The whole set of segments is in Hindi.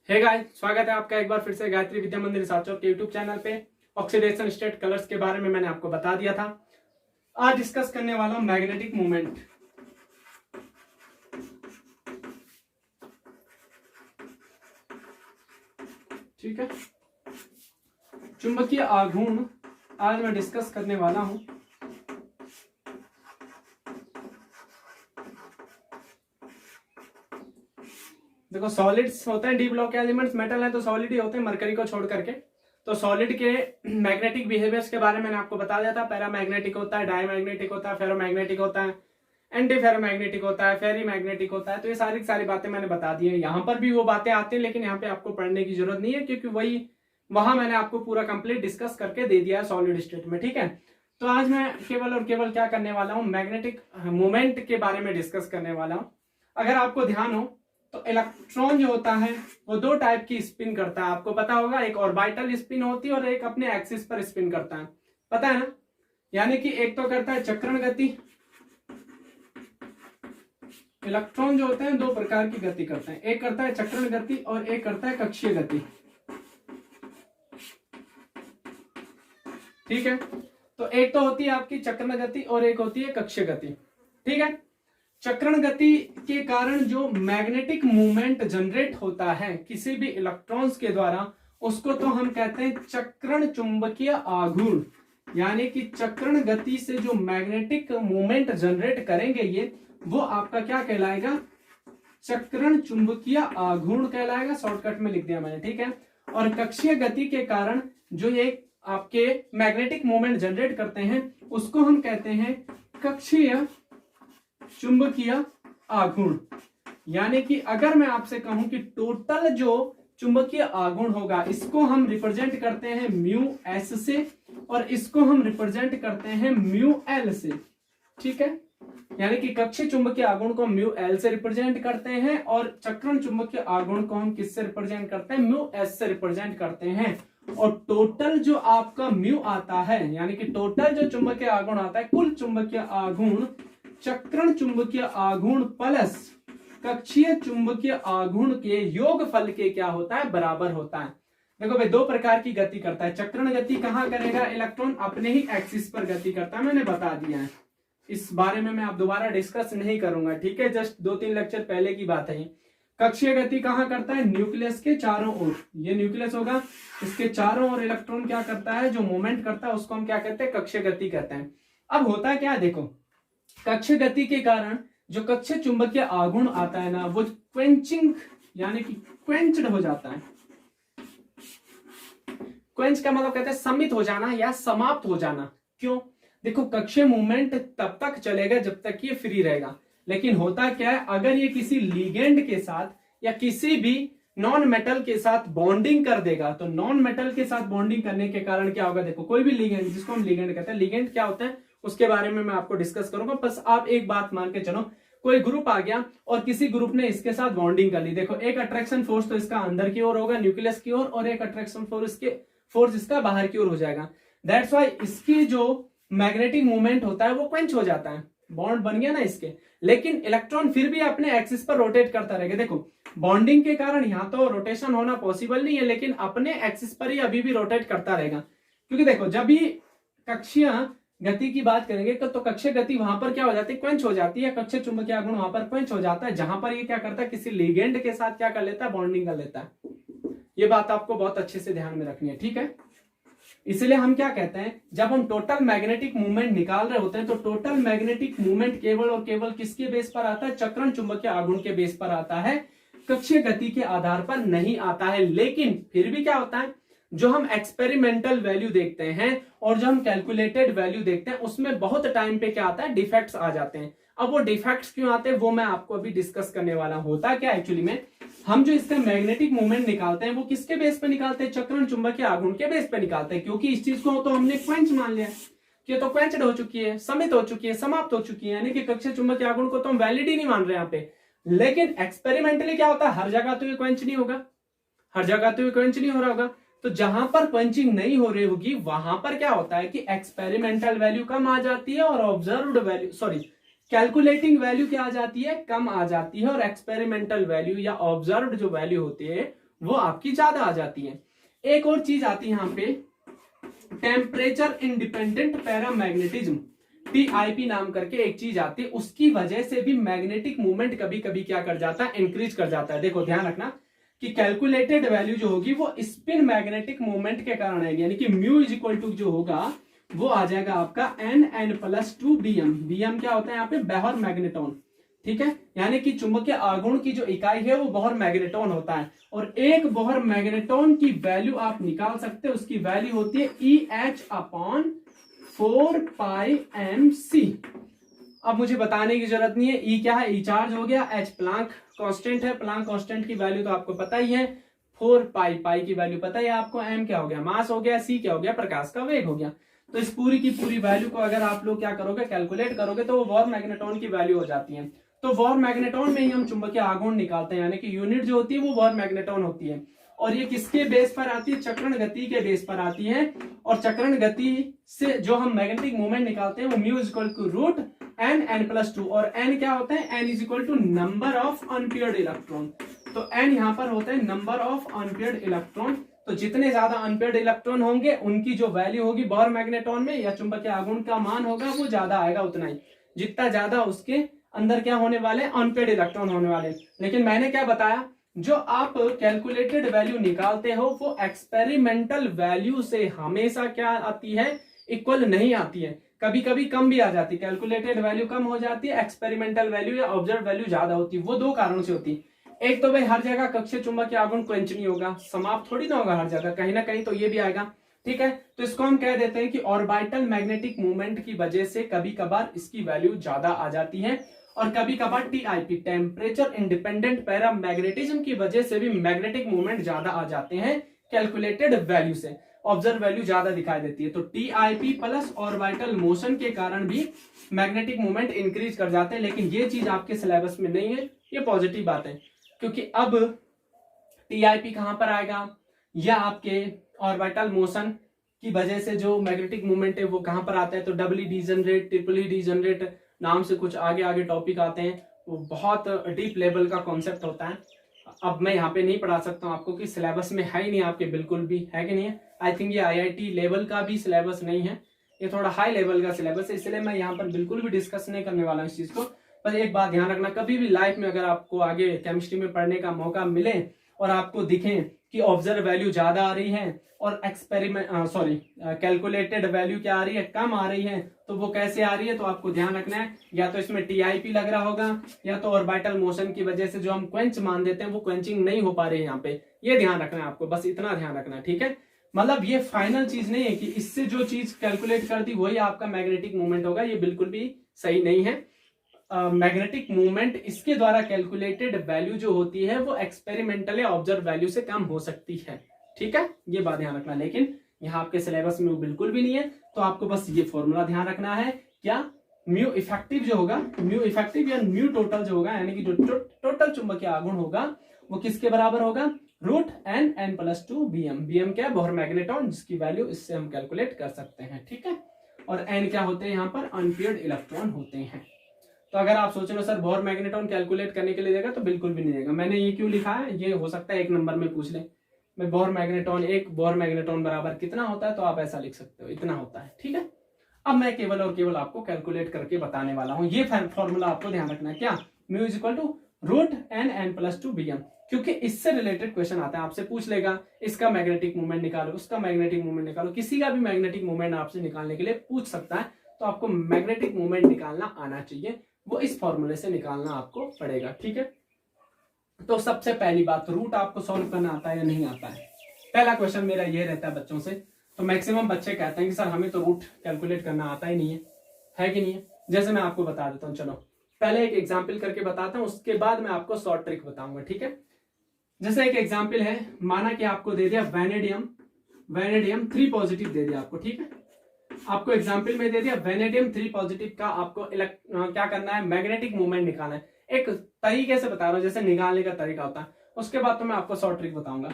हे गाइस, स्वागत है आपका एक बार फिर से गायत्री विद्या मंदिर रिसर्चर के यूट्यूब चैनल पे। ऑक्सीडेशन स्टेट कलर्स के बारे में मैंने आपको बता दिया था। आज डिस्कस करने वाला हूं मैग्नेटिक मूवमेंट। ठीक है, चुंबकीय आघूर्ण आज मैं डिस्कस करने वाला हूं। देखो, सॉलिड्स होते हैं डी ब्लॉक के एलिमेंट्स, मेटल है तो सॉलिड ही होते हैं मरकरी को छोड़ करके। तो सॉलिड के मैग्नेटिक बिहेवियर्स के बारे में मैंने आपको बता दिया था। पैरामैग्नेटिक होता है, डायमैग्नेटिक होता है, फेरोमैग्नेटिक होता है, एंटी फेरोमैग्नेटिक होता है, फेरी मैग्नेटिक होता है। तो ये सारी सारी बातें मैंने बता दी है। यहाँ पर भी वो बातें आती हैं, लेकिन यहाँ पे आपको पढ़ने की जरूरत नहीं है, क्योंकि वहां मैंने आपको पूरा कंप्लीट डिस्कस करके दे दिया है सॉलिड स्टेट में। ठीक है, तो आज मैं केवल और केवल क्या करने वाला हूँ, मैग्नेटिक मूवमेंट के बारे में डिस्कस करने वाला हूँ। अगर आपको ध्यान हो तो इलेक्ट्रॉन जो होता है वो दो टाइप की स्पिन करता है, आपको पता होगा। एक ऑर्बिटल स्पिन होती है और एक अपने एक्सिस पर स्पिन करता है, पता है ना। यानी कि एक तो करता है चक्रण गति। इलेक्ट्रॉन जो होते हैं दो प्रकार की गति करते हैं, एक करता है चक्रण गति और एक करता है कक्षीय गति। ठीक है, तो एक तो होती है आपकी चक्रण गति और एक होती है कक्षीय गति। ठीक है, चक्रण गति के कारण जो मैग्नेटिक मूवमेंट जनरेट होता है किसी भी इलेक्ट्रॉन्स के द्वारा, उसको तो हम कहते हैं चक्रण चुंबकीय आघूर्ण। यानी कि चक्रण गति से जो मैग्नेटिक मूवमेंट जनरेट करेंगे ये, वो आपका क्या कहलाएगा, चक्रण चुंबकीय आघूर्ण कहलाएगा। शॉर्टकट में लिख दिया मैंने, ठीक है। और कक्षीय गति के कारण जो ये आपके मैग्नेटिक मूवमेंट जनरेट करते हैं उसको हम कहते हैं कक्षीय चुंबकीय आघूर्ण। यानी कि अगर मैं आपसे कहूं कि टोटल जो चुंबकीय आघूर्ण होगा, इसको हम रिप्रेजेंट करते हैं म्यू एस से और इसको हम रिप्रेजेंट करते हैं म्यू एल से। ठीक है, यानी कि कक्षीय चुंबकीय आघूर्ण को म्यू एल से रिप्रेजेंट करते हैं और चक्रण चुंबकीय आघूर्ण को हम किससे रिप्रेजेंट करते हैं, म्यू एस से रिप्रेजेंट करते हैं। और टोटल जो आपका म्यू आता है, यानी कि टोटल जो चुंबकीय आघूर्ण आता है, कुल चुंबकीय आघूर्ण चक्रण चुंबकीय आघूर्ण प्लस कक्षीय चुंबकीय आघूर्ण के योगफल के क्या होता है, बराबर होता है। देखो भाई, दो प्रकार की गति करता है। चक्रण गति कहां करेगा, इलेक्ट्रॉन अपने ही एक्सिस पर गति करता है, मैंने बता दिया है। इस बारे में मैं अब दोबारा डिस्कस नहीं करूंगा, ठीक है, जस्ट 2-3 लेक्चर पहले की बात है। कक्षीय गति कहां करता है, न्यूक्लियस के चारों ओर। ये न्यूक्लियस होगा, इसके चारों ओर इलेक्ट्रॉन क्या करता है, जो मूवमेंट करता है उसको हम क्या कहते हैं, कक्षीय गति कहते हैं। अब होता क्या है, देखो, कक्षीय गति के कारण जो कक्षीय चुंबकीय आघूर्ण आता है ना, वो क्वेंचिंग यानी कि क्वेंच्ड हो जाता है। क्वेंच का मतलब कहते हैं सम्मित हो जाना या समाप्त हो जाना। क्यों, देखो, कक्षीय मूवमेंट तब तक चलेगा जब तक ये फ्री रहेगा। लेकिन होता क्या है, अगर ये किसी लिगेंड के साथ या किसी भी नॉन मेटल के साथ बॉन्डिंग कर देगा, तो नॉन मेटल के साथ बॉन्डिंग करने के कारण क्या होगा, देखो, कोई भी लिगेंड, जिसको हम लिगेंड कहते हैं, लिगेंड क्या होता है उसके बारे में मैं आपको डिस्कस करूंगा। बस आप एक बात मान के चलो, कोई ग्रुप आ गया और किसी ग्रुप ने इसके साथ बॉन्डिंग कर ली। देखो, एक अट्रैक्शन फोर्स तो इसका अंदर की ओर होगा, न्यूक्लियस की ओर, और एक अट्रैक्शन फोर्स इसका बाहर की ओर हो जाएगा। दैट्स व्हाई इसकी जो मैग्नेटिक मूवमेंट होता है वो क्वेंच हो जाता है। बॉन्ड बन गया ना इसके, लेकिन इलेक्ट्रॉन फिर भी अपने एक्सिस पर रोटेट करता रहेगा। देखो, बॉन्डिंग के कारण यहाँ तो रोटेशन होना पॉसिबल नहीं है, लेकिन अपने एक्सिस पर ही अभी भी रोटेट करता रहेगा। क्योंकि देखो, जब भी कक्षीय गति की बात करेंगे तो कक्षीय गति वहां पर क्या हो जाती है, क्वेंच हो जाती है। कक्षीय चुंबकीय आघूर्ण वहां पर क्वेंच हो जाता है, जहां पर ये क्या करता है, किसी लिगेंड के साथ क्या कर लेता है, बॉन्डिंग कर लेता है। ये बात आपको बहुत अच्छे से ध्यान में रखनी है, ठीक है। इसलिए हम क्या कहते हैं, जब हम टोटल मैग्नेटिक मूवमेंट निकाल रहे होते हैं तो टोटल मैग्नेटिक मूवमेंट केवल और केवल किसके बेस पर आता है, चक्रण चुंबकीय आघूर्ण के बेस पर आता है, कक्षीय गति के आधार पर नहीं आता है। लेकिन फिर भी क्या होता है, जो हम एक्सपेरिमेंटल वैल्यू देखते हैं और जो हम कैलकुलेटेड वैल्यू देखते हैं, उसमें बहुत टाइम पे क्या आता है, डिफेक्ट्स आ जाते हैं। अब वो डिफेक्ट्स क्यों आते हैं वो मैं आपको अभी डिस्कस करने वाला हूं। होता क्या एक्चुअली में, हम जो इसका मैग्नेटिक मूवमेंट निकालते हैं वो किसके बेस पे निकालते हैं, चक्रण चुंबकीय आघूर्ण के बेस पे निकालते हैं। क्योंकि इस चीज को तो हमने क्वेंच मान लिया कि तो क्वेंचड हो चुकी है, सम्मित हो चुकी है, समाप्त हो चुकी है, यानी कि कक्षीय चुंबकीय आघूर्ण को तो हम वैलिड ही नहीं मान रहे यहाँ पे। लेकिन एक्सपेरिमेंटली क्या होता है, हर जगह तो ये क्वेंच नहीं होगा, हर जगह तो ये क्वेंच नहीं हो रहा होगा। तो जहां पर क्वेंचिंग नहीं हो रही होगी वहां पर क्या होता है कि एक्सपेरिमेंटल वैल्यू कम आ जाती है और ऑब्जर्व्ड वैल्यू कैलकुलेटिंग वैल्यू क्या आ जाती है, कम आ जाती है। और एक्सपेरिमेंटल वैल्यू या ऑब्जर्व्ड जो वैल्यू होती है वो आपकी ज्यादा आ जाती है। एक और चीज आती है यहाँ पे, टेम्परेचर इंडिपेंडेंट पैरामैग्नेटिज्म, टीआईपी नाम करके एक चीज आती है, उसकी वजह से भी मैग्नेटिक मूवमेंट कभी कभी क्या कर जाता है, इंक्रीज कर जाता है। देखो ध्यान रखना कि कैलकुलेटेड वैल्यू जो होगी वो स्पिन मैग्नेटिक मूवमेंट के कारण आएगी, यानी कि म्यू इज इक्वल टू जो होगा वो आ जाएगा आपका n+2 bm। bm क्या होता है यहाँ पे, बोहर मैग्नेटॉन, ठीक है, यानी कि चुंबकीय आघूर्ण की जो इकाई है वो बोहर मैग्नेटॉन होता है। और एक बोहर मैग्नेटॉन की वैल्यू आप निकाल सकते हैं, उसकी वैल्यू होती है EH/4πmc। अब मुझे बताने की जरूरत नहीं है, ई क्या है, ई चार्ज हो गया, एच प्लांक कांस्टेंट है, प्लांक कांस्टेंट की वैल्यू तो आपको पता ही है, 4 पाई की वैल्यू पता है आपको, एम क्या हो गया, मास हो गया, सी क्या हो गया, प्रकाश का वेग हो गया। तो इस पूरी की पूरी वैल्यू को अगर आप लोग क्या करोगे, कैलकुलेट करोगे, तो वो बोहर मैग्नेटॉन की वैल्यू हो जाती है। तो बोहर मैग्नेटॉन में ही हम चुंबकीय आघूर्ण निकालते हैं, यानी कि यूनिट जो होती है वो बोहर मैग्नेटॉन होती है। और ये किसके बेस पर आती है, चक्रण गति के बेस पर आती है। और चक्रण गति से जो हम मैग्नेटिक मूवमेंट निकालते हैं वो mu is equal to root n n+2, और n क्या होता है, n is equal to number of unpaired electron. तो n यहाँ पर होता है नंबर ऑफ अनपेयर्ड इलेक्ट्रॉन। तो जितने ज्यादा अनपेयर्ड इलेक्ट्रॉन होंगे उनकी जो वैल्यू होगी बोहर मैग्नेटॉन में या चुंबकीय आघूर्ण का मान होगा वो ज्यादा आएगा, उतना ही, जितना ज्यादा उसके अंदर क्या होने वाले, अनपेयर्ड इलेक्ट्रॉन होने वाले। लेकिन मैंने क्या बताया, जो आप कैलकुलेटेड वैल्यू निकालते हो वो एक्सपेरिमेंटल वैल्यू से हमेशा क्या आती है, इक्वल नहीं आती है, कभी कभी कम भी आ जाती है। कैलकुलेटेड वैल्यू कम हो जाती है, एक्सपेरिमेंटल वैल्यू या ऑब्जर्व वैल्यू ज्यादा होती है। वो दो कारणों से होती है। एक तो भाई हर जगह कक्षीय चुंबकीय आघूर्ण क्वेंच नहीं होगा, समाप्त थोड़ी ना होगा हर जगह, कहीं ना कहीं तो ये भी आएगा, ठीक है। तो इसको हम कह देते हैं कि ऑर्बिटल मैग्नेटिक मूवमेंट की वजह से कभी कभार इसकी वैल्यू ज्यादा आ जाती है, और कभी कभार टीआईपी, टेम्परेचर इंडिपेंडेंट पैरामैग्नेटिज्म की वजह से भी मैग्नेटिक मूवमेंट ज्यादा आ जाते हैं कैलकुलेटेड वैल्यू से, ऑब्जर्व वैल्यू ज्यादा दिखाई देती है। तो टीआईपी प्लस ऑर्बिटल मोशन के कारण भी मैग्नेटिक मूवमेंट इंक्रीज कर जाते हैं। लेकिन ये चीज आपके सिलेबस में नहीं है, ये पॉजिटिव बात है, क्योंकि अब टीआईपी कहां पर आएगा, या आपके ऑर्बिटल मोशन की वजह से जो मैग्नेटिक मूवमेंट है वो कहां पर आता है। तो डबल डीजनरेट, ट्रिपल डीजनरेट नाम से कुछ आगे आगे टॉपिक आते हैं, वो बहुत डीप लेवल का कॉन्सेप्ट होता है। अब मैं यहाँ पे नहीं पढ़ा सकता हूँ आपको, कि सिलेबस में है ही नहीं आपके, बिल्कुल भी है कि नहीं है। आई थिंक ये आईआईटी लेवल का भी सिलेबस नहीं है, ये थोड़ा हाई लेवल का सिलेबस है, इसलिए मैं यहाँ पर बिल्कुल भी डिस्कस नहीं करने वाला हूँ इस चीज को। पर एक बात ध्यान रखना, कभी भी लाइफ में अगर आपको आगे केमिस्ट्री में पढ़ने का मौका मिले और आपको दिखे कि ऑब्जर्व वैल्यू ज्यादा आ रही है और कैलकुलेटेड वैल्यू क्या आ रही है, कम आ रही है, तो वो कैसे आ रही है, तो आपको ध्यान रखना है, या तो इसमें टीआईपी लग रहा होगा, या तो ऑर्बिटल मोशन की वजह से जो हम क्वेंच मान देते हैं वो क्वेंचिंग नहीं हो पा रही है यहाँ पे। ये ध्यान रखना है आपको, बस इतना ध्यान रखना है, ठीक है। मतलब ये फाइनल चीज नहीं है कि इससे जो चीज कैलकुलेट करती वही आपका मैग्नेटिक मूवमेंट होगा, ये बिल्कुल भी सही नहीं है। मैग्नेटिक मूवमेंट इसके द्वारा कैलकुलेटेड वैल्यू जो होती है वो एक्सपेरिमेंटल या ऑब्जर्व वैल्यू से कम हो सकती है, ठीक है, ये बात ध्यान रखना। लेकिन यहाँ आपके सिलेबस में वो बिल्कुल भी नहीं है, तो आपको बस ये फॉर्मूला ध्यान रखना है, क्या, म्यू इफेक्टिव जो होगा, म्यू इफेक्टिव या म्यू टोटल जो होगा, यानी कि जो टोटल चुंबकीय आघूर्ण होगा वो किसके बराबर होगा, root n n+2 bm। bm क्या है, बोहर मैग्नेटॉन, जिसकी वैल्यू इससे हम कैलकुलेट कर सकते हैं, ठीक है। और n क्या होते हैं यहाँ पर, अनपेयर्ड इलेक्ट्रॉन होते हैं। तो अगर आप सोच रहे हो सर बोहर मैग्नेटॉन कैलकुलेट करने के लिए देगा, तो बिल्कुल भी नहीं देगा। मैंने ये क्यों लिखा है, ये हो सकता है एक नंबर में पूछ ले, मैं बोहर मैग्नेटॉन, एक बोहर मैग्नेटॉन बराबर कितना होता है, तो आप ऐसा लिख सकते हो, इतना होता है, ठीक है। अब मैं केवल और केवल आपको कैलकुलेट करके बताने वाला हूं। ये फॉर्मूला आपको ध्यान रखना है, क्या, mu is equal to root n n+2 bm, क्योंकि इससे रिलेटेड क्वेश्चन आता है, आपसे पूछ लेगा इसका मैग्नेटिक मूवमेंट निकालो, उसका मैग्नेटिक मूवमेंट निकालो, किसी का भी मैग्नेटिक मूवमेंट आपसे निकालने के लिए पूछ सकता है। तो आपको मैग्नेटिक मूवमेंट निकालना आना चाहिए, वो इस फॉर्मूले से निकालना आपको पड़ेगा, ठीक है। तो सबसे पहली बात, रूट आपको सॉल्व करना आता है या नहीं आता है, पहला क्वेश्चन मेरा ये रहता है बच्चों से। तो मैक्सिमम बच्चे कहते हैं कि सर हमें तो रूट कैलकुलेट करना आता ही नहीं है कि नहीं है। जैसे मैं आपको बता देता हूँ, चलो पहले एक एग्जाम्पल करके बताता हूँ, उसके बाद मैं आपको शॉर्ट ट्रिक बताऊंगा, ठीक है। जैसे एक एग्जाम्पल है, माना कि आपको दे दिया वेनेडियम 3 पॉजिटिव दे दिया आपको, ठीक है। आपको एग्जाम्पल में दे दिया वेनेडियम 3 पॉजिटिव का आपको क्या करना है, मैग्नेटिक मूवमेंट निकालना है। एक तरीके से बता रहा हूं, जैसे निकालने का तरीका होता है, उसके बाद तो मैं आपको शॉर्ट ट्रिक बताऊंगा।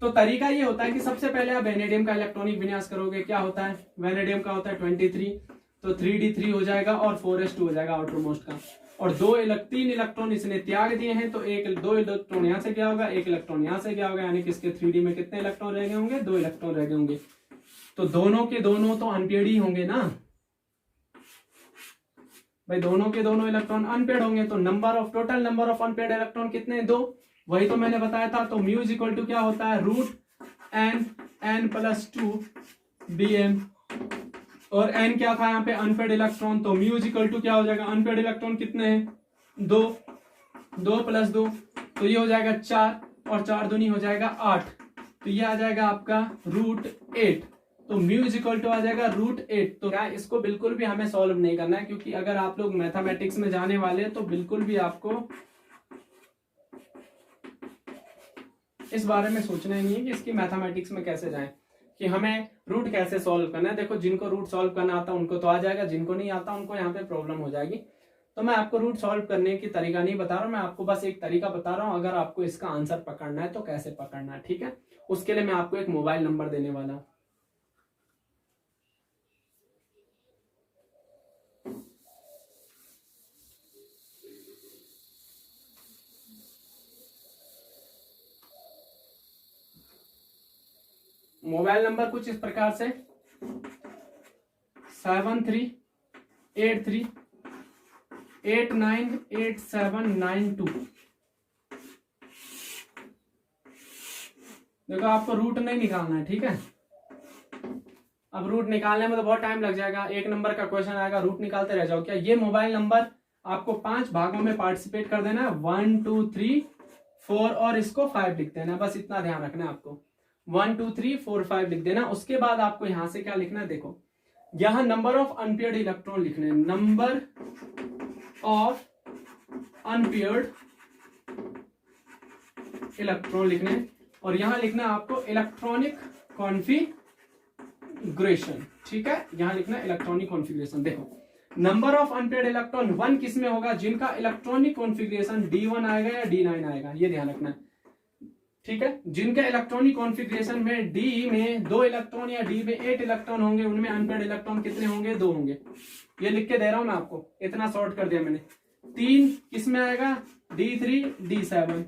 तो तरीका ये होता है कि सबसे पहले आप वेनेडियम का इलेक्ट्रॉनिक विन्यास करोगे, क्या होता है, वेनेडियम का होता है 23, तो 3d3 हो जाएगा और 4s2 हो जाएगा आउटर मोस्ट का। और तीन इलेक्ट्रॉन इसने त्याग दिए हैं, तो दो इलेक्ट्रॉन यहां से क्या होगा, एक इलेक्ट्रॉन यहां से क्या होगा, यानी कि इसके 3D में कितने इलेक्ट्रॉन रह गए होंगे, 2 इलेक्ट्रॉन रह गए होंगे। तो दोनों के दोनों तो अनपेड ही होंगे ना भाई, दोनों के दोनों इलेक्ट्रॉन अनपेड होंगे। तो total number of unpaired electron कितने, 2। वही तो मैंने बताया था। तो म्यू इज इक्वल टू क्या होता है, √n+2 Bm, और n क्या था यहाँ पे, अनपेड इलेक्ट्रॉन। तो म्यू इज इक्वल टू क्या हो जाएगा, अनपेड इलेक्ट्रॉन कितने हैं, 2, 2 + 2, तो ये हो जाएगा 4, और 4 दूनी हो जाएगा 8, तो ये आ जाएगा आपका √8। तो म्यू इज इक्वल टू आ जाएगा √8। तो क्या इसको बिल्कुल भी हमें सॉल्व नहीं करना है, क्योंकि अगर आप लोग मैथमेटिक्स में जाने वाले हैं तो बिल्कुल भी आपको इस बारे में सोचना ही नहीं है कि इसकी मैथमेटिक्स में कैसे जाएं, कि हमें रूट कैसे सॉल्व करना है। देखो जिनको रूट सॉल्व करना आता है उनको तो आ जाएगा, जिनको नहीं आता उनको यहाँ पे प्रॉब्लम हो जाएगी। तो मैं आपको रूट सॉल्व करने की तरीका नहीं बता रहा हूँ, मैं आपको बस एक तरीका बता रहा हूँ, अगर आपको इसका आंसर पकड़ना है तो कैसे पकड़ना है, ठीक है। उसके लिए मैं आपको एक मोबाइल नंबर देने वाला हूँ। मोबाइल नंबर कुछ इस प्रकार से 7383898792। देखो आपको रूट नहीं निकालना है, ठीक है। अब रूट निकालने में तो बहुत टाइम लग जाएगा, एक नंबर का क्वेश्चन आएगा, रूट निकालते रह जाओ। क्या ये मोबाइल नंबर आपको 5 भागों में पार्टिसिपेट कर देना है, 1 2 3 4 और इसको 5 लिख देना, बस इतना ध्यान रखना है आपको। 1 2 3 4 5 लिख देना। उसके बाद आपको यहां से क्या लिखना है, देखो यहां नंबर ऑफ अनपेयर्ड इलेक्ट्रॉन लिखने, नंबर ऑफ अनपेयर्ड इलेक्ट्रॉन लिखने, और यहां लिखना आपको इलेक्ट्रॉनिक कॉन्फ़िगरेशन, ठीक है। यहां लिखना इलेक्ट्रॉनिक कॉन्फ़िगरेशन। देखो नंबर ऑफ अनपेयर्ड इलेक्ट्रॉन 1 किस में होगा, जिनका इलेक्ट्रॉनिक कॉन्फ़िगरेशन D1 आएगा या D9 आएगा, ये ध्यान रखना है, ठीक है। जिनका इलेक्ट्रॉनिक कॉन्फ़िगरेशन में D में 2 इलेक्ट्रॉन या D में 8 इलेक्ट्रॉन होंगे, उनमें अनपेयर्ड इलेक्ट्रॉन कितने होंगे, 2 होंगे। ये लिख के दे रहा हूं मैं आपको, इतना शॉर्ट कर दिया मैंने। 3 किस में आएगा, D3 D7।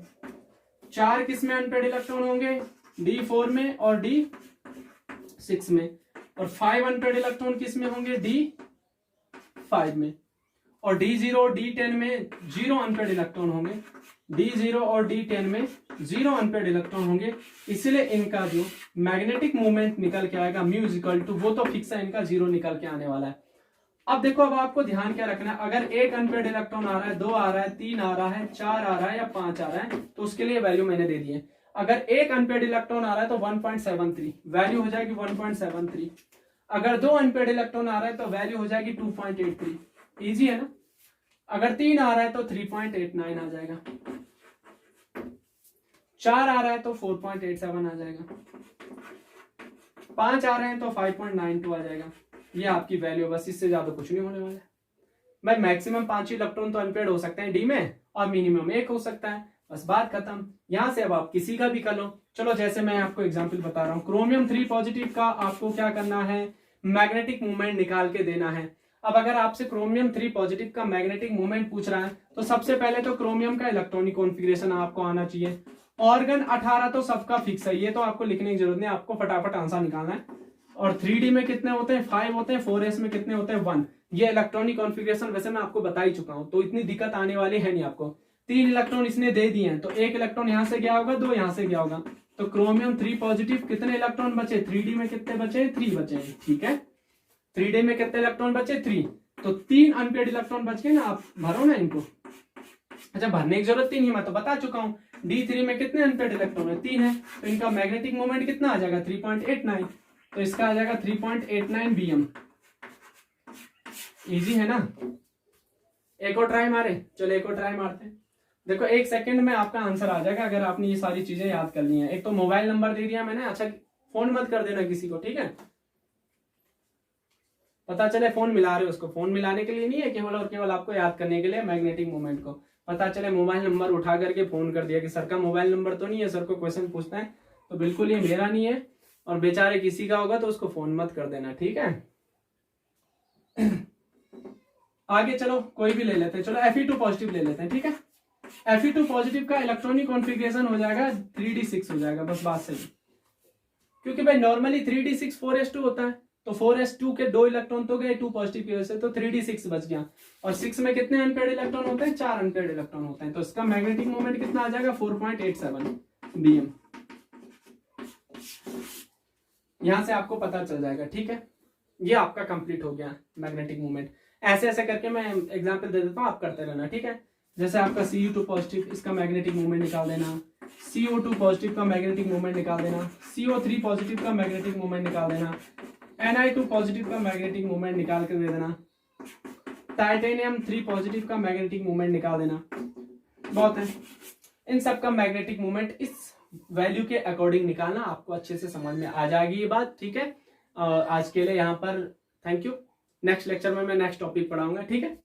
4 किस में अनपेयर्ड इलेक्ट्रॉन होंगे, D4 में और D6 में। और 5 अनपेयर्ड इलेक्ट्रॉन किस में होंगे, D5 में। और D0 और D10 में 0 अनपेयर्ड इलेक्ट्रॉन होंगे, D0 और D10 में 0 अनपेयर्ड इलेक्ट्रॉन होंगे। इसलिए इनका जो मैग्नेटिक मूवमेंट निकल के आएगा म्यू इज इक्वल टू, वो तो फिक्स है, इनका 0 निकल के आने वाला है। अब देखो, अब आपको ध्यान क्या रखना है, अगर 1 अनपेयर्ड इलेक्ट्रॉन आ रहा है, 2 आ रहा है, 3 आ रहा है, 4 आ रहा है या 5 आ रहा है, तो उसके लिए वैल्यू मैंने दे दी है। अगर 1 अनपेयर्ड इलेक्ट्रॉन आ रहा है तो 1.73, वैल्यू हो जाएगी 1.73। अगर 2 अनपेयर्ड इलेक्ट्रॉन आ रहा है तो वैल्यू हो जाएगी 2.83। इजी है ना। अगर 3 आ रहा है तो 3.89 आ जाएगा, 4 आ रहा है तो 4.87 आ जाएगा, 5 आ रहे हैं तो 5.92 आ जाएगा। ये आपकी वैल्यू, बस इससे ज्यादा कुछ नहीं होने वाला है भाई। मैक्सिमम 5 इलेक्ट्रॉन तो अनपेयर्ड हो सकते हैं डी में, और मिनिमम 1 हो सकता है, बस बात खत्म। यहां से अब आप किसी का भी कर लो। चलो जैसे मैं आपको एग्जांपल बता रहा हूं, क्रोमियम 3 पॉजिटिव का आपको क्या करना है, मैग्नेटिक मूवमेंट निकाल के देना है। अब अगर आपसे क्रोमियम 3 पॉजिटिव का मैग्नेटिक मूवमेंट पूछ रहा है, तो सबसे पहले तो क्रोमियम का इलेक्ट्रॉनिक कॉन्फ़िगरेशन आपको आना चाहिए। ऑर्गन 18 तो सबका फिक्स है, ये तो आपको लिखने की जरूरत नहीं, आपको फटाफट आंसर निकालना है। और 3D में कितने होते हैं, 5 होते हैं, 4s में कितने होते हैं, 1। ये इलेक्ट्रॉनिक कॉन्फ़िगरेशन वैसे मैं आपको बता ही चुका हूं, तो इतनी दिक्कत आने वाली है नहीं आपको। 3 इलेक्ट्रॉन इसने दे दिए हैं, तो 1 इलेक्ट्रॉन यहां से गया होगा, 2 यहां से गया होगा। तो क्रोमियम 3 पॉजिटिव कितने इलेक्ट्रॉन बचे, 3D में कितने बचे, 3 बचे, ठीक है। 3D में कितने इलेक्ट्रॉन बचे, 3। तो 3 अनपेयर्ड इलेक्ट्रॉन बच गए ना, आप भरो ना इनको। अच्छा, भरने की जरूरत नहीं, मैं तो बता चुका हूं। D3 में कितने अनपेयर्ड इलेक्ट्रॉन है, 3 है, तो इनका मैग्नेटिक मोमेंट कितना आ जाएगा, 3.89। तो इसका आ जाएगा 3.89 Bm। इजी है ना। एक और ट्राई मारे, चलो एक और ट्राई मारते हैं। देखो 1 सेकंड में आपका आंसर आ जाएगा, अगर आपने ये सारी चीजें याद कर ली हैं। एक तो मोबाइल नंबर दे दिया मैंने, अच्छा फोन मत कर देना किसी को, ठीक है। पता चले फोन मिला रहे हो उसको, फोन मिलाने के लिए नहीं है, केवल और केवल आपको याद करने के लिए मैग्नेटिक मूवमेंट को। पता चले मोबाइल नंबर उठा करके फोन कर दिया कि सर का मोबाइल नंबर तो नहीं है, सर को क्वेश्चन पूछना है, तो बिल्कुल ये मेरा नहीं है, और बेचारे किसी का होगा तो उसको फोन मत कर देना, ठीक है। आगे चलो कोई भी ले लेते हैं, चलो Fe2 पॉजिटिव ले लेते हैं, ठीक है। Fe2 पॉजिटिव का इलेक्ट्रॉनिक कॉन्फ़िगरेशन हो जाएगा 3d6 हो जाएगा, बस बात सही। क्योंकि भाई नॉर्मली 3d6 4s2 होता है, तो 4s2 के 2 इलेक्ट्रॉन तो गए 2 पॉजिटिव की वजह से, तो 3d6 बच गया। और 6 में कितने अनपेयर्ड इलेक्ट्रॉन होते हैं? 4 अनपेयर्ड इलेक्ट्रॉन होते हैं, तो इसका मैग्नेटिक मोमेंट कितना आ जाएगा? 4.87 bm। यहां से आपको पता चल जाएगा, ठीक है। ये आपका कंप्लीट हो गया मैग्नेटिक मोमेंट। ऐसे ऐसे करके मैं एग्जांपल दे देता हूं, आप करते रहना, ठीक है। जैसे आपका Cu2 पॉजिटिव, इसका मैग्नेटिक मोमेंट निकाल देना, CO2 पॉजिटिव का मैग्नेटिक मोमेंट निकाल देना, CO3 पॉजिटिव का मैग्नेटिक मोमेंट निकाल देना, Ni2 पॉजिटिव का मैग्नेटिक मोमेंट निकाल कर दे देना, टाइटेनियम 3 पॉजिटिव का मैग्नेटिक मोमेंट निकाल देना। बहुत है, इन सब का मैग्नेटिक मोमेंट इस वैल्यू के अकॉर्डिंग निकालना, आपको अच्छे से समझ में आ जाएगी ये बात, ठीक है। आज के लिए यहाँ पर थैंक यू। नेक्स्ट लेक्चर में मैं नेक्स्ट टॉपिक पढ़ाऊंगा, ठीक है।